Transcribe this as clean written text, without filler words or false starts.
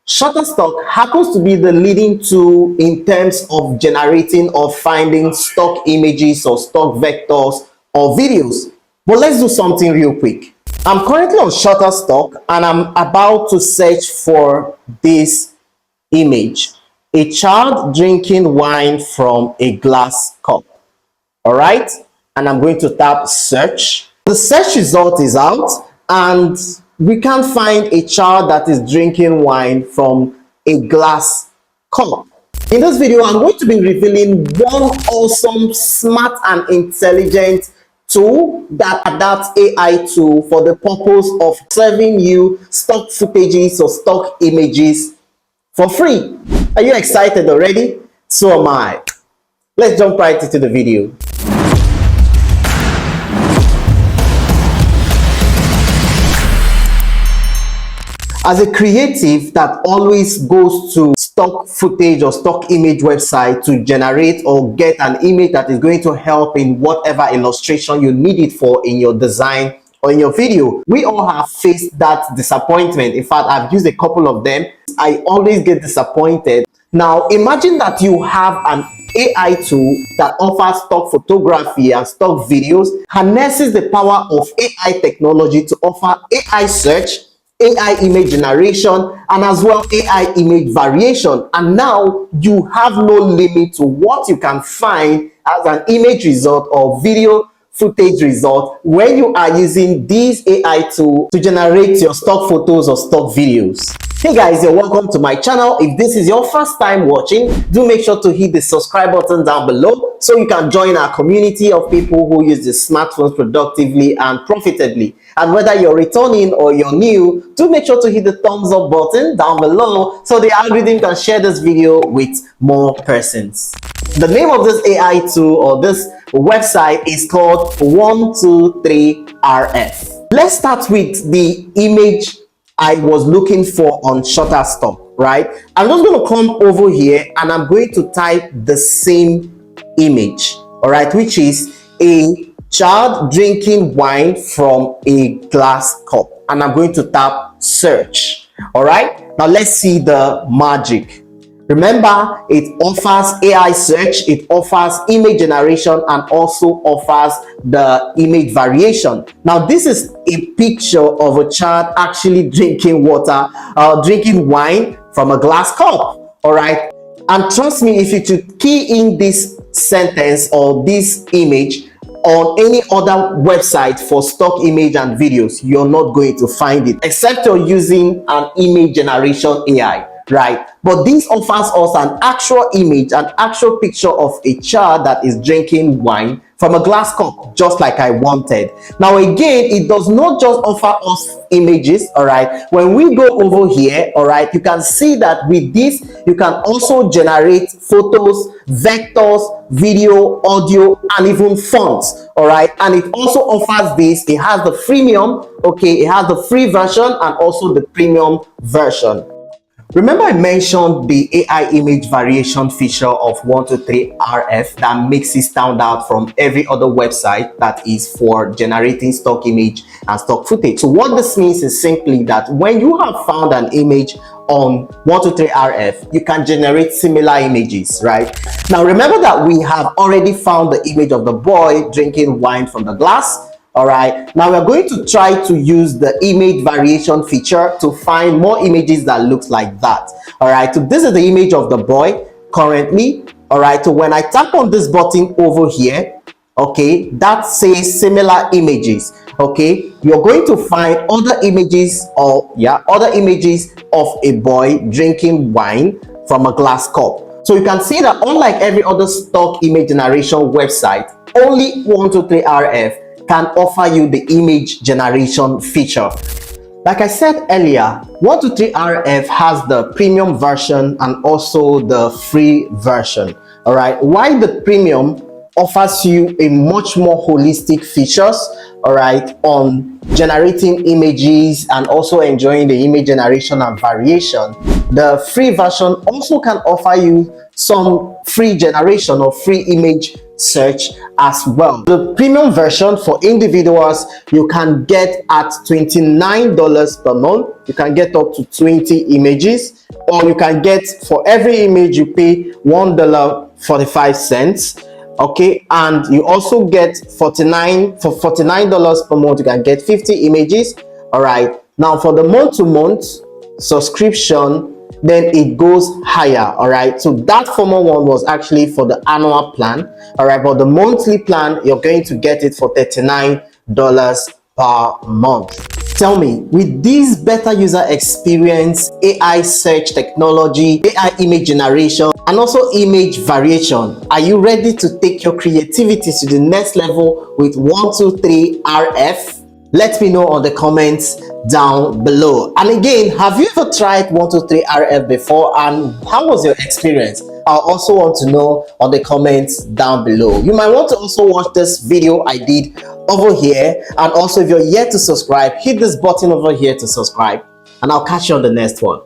Shutterstock happens to be the leading tool in terms of generating or finding stock images or stock vectors or videos. But let's do something real quick. I'm currently on Shutterstock and I'm about to search for this image, a child drinking wine from a glass cup. All right, and I'm going to tap search. The search result is out and we can find a child that is drinking wine from a glass cup. In this video, I'm going to be revealing one awesome, smart and intelligent tool that adapts AI tool for the purpose of serving you stock footages or stock images for free. Are you excited already? So am I. Let's jump right into the video. As a creative that always goes to stock footage or stock image website to generate or get an image that is going to help in whatever illustration you need it for in your design or in your video, we all have faced that disappointment. In fact, I've used a couple of them. I always get disappointed. Now, imagine that you have an AI tool that offers stock photography and stock videos, harnesses the power of AI technology to offer AI search, AI image generation, and as well AI image variation. And now you have no limit to what you can find as an image result or video footage result when you are using these AI tools to generate your stock photos or stock videos. Hey guys, you're welcome to my channel. If this is your first time watching, do make sure to hit the subscribe button down below so you can join our community of people who use the smartphones productively and profitably. And whether you're returning or you're new, do make sure to hit the thumbs up button down below so the algorithm can share this video with more persons. The name of this AI tool or this website is called 123RF. Let's start with the image I was looking for on Shutterstock, right? I'm just going to come over here and I'm going to type the same image, all right, which is a child drinking wine from a glass cup, and I'm going to tap search. All right, now let's see the magic. Remember, it offers AI search, it offers image generation, and also offers the image variation. Now, this is a picture of a child actually drinking water, drinking wine from a glass cup. All right, and trust me, if you should key in this sentence or this image on any other website for stock image and videos, you're not going to find it except you're using an image generation AI, right? But this offers us an actual image, an actual picture of a child that is drinking wine from a glass cup, just like I wanted. Now again, it does not just offer us images, all right? When we go over here, all right, you can see that with this you can also generate photos, vectors, video, audio, and even fonts, all right? And it also offers this. It has the freemium, okay, it has the free version and also the premium version. Remember I mentioned the AI image variation feature of 123RF that makes it stand out from every other website that is for generating stock image and stock footage. So what this means is simply that when you have found an image on 123RF, you can generate similar images, right? Now remember that we have already found the image of the boy drinking wine from the glass. All right, now we're going to try to use the image variation feature to find more images that looks like that. All right, so this is the image of the boy currently. All right, so when I tap on this button over here, okay, that says similar images. Okay, you're going to find other images of other images of a boy drinking wine from a glass cup. So you can see that unlike every other stock image generation website, only 123RF can offer you the image generation feature. Like I said earlier, 123RF has the premium version and also the free version. All right, while the premium offers you a much more holistic features, all right, on generating images and also enjoying the image generation and variation, the free version also can offer you some free generation or free image search as well. The premium version for individuals you can get at $29 per month. You can get up to 20 images, or you can get, for every image you pay $1.45. Okay, and you also get 49 for $49 per month. You can get 50 images. All right, now for the month-to-month subscription, then it goes higher. All right, so that former one was actually for the annual plan. All right, but the monthly plan, you're going to get it for $39 per month. Tell me, with this better user experience, AI search technology, AI image generation, and also image variation, are you ready to take your creativity to the next level with 123RF? Let me know on the comments down below. And again, have you ever tried 123RF before, and how was your experience? I also want to know on the comments down below. You might want to also watch this video I did over here, and also if you're yet to subscribe, hit this button over here to subscribe, and I'll catch you on the next one.